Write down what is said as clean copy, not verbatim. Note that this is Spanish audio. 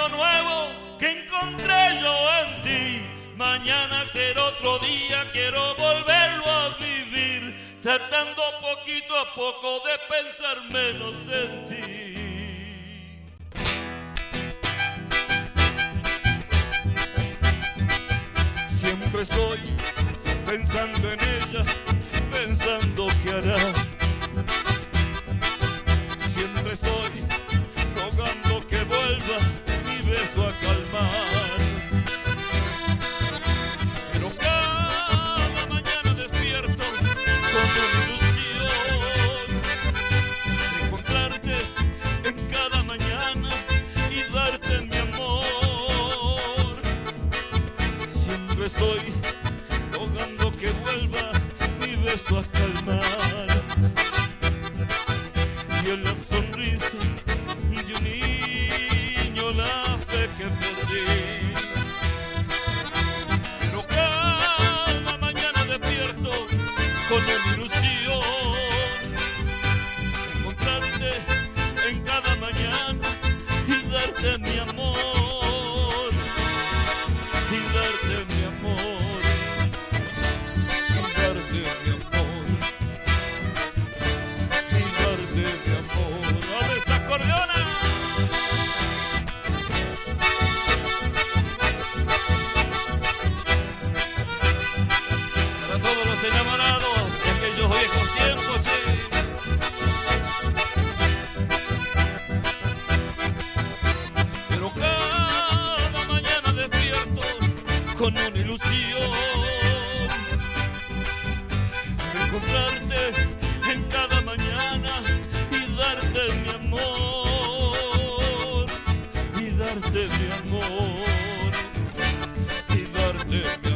algo nuevo que encontré yo en ti. Mañana será otro día, quiero volverlo a vivir, tratando poquito a poco de pensar menos en ti. Siempre estoy pensando en ella, pensando qué hará. Siempre estoy rogando que vuelva mi beso a calmar. Pero cada mañana despierto con una ilusión de encontrarte en cada mañana y darte mi amor. Siempre estoy rogando que vuelva mi beso a calmar. Y en la sonrisa de un niño la fe que perdí. Pero cada mañana despierto con una ilusión de encontrarte en cada mañana y darte mi amor. Y darte mi amor. Y darte mi amor. Y darte mi amor. ¡Abre esa acordeona! Para todos los enamorados de aquellos viejos tiempos, sí. Pero cada mañana despierto con una ilusión de encontrarte en cada mañana y darte mi amor. Y darte mi amor. Y darte mi amor.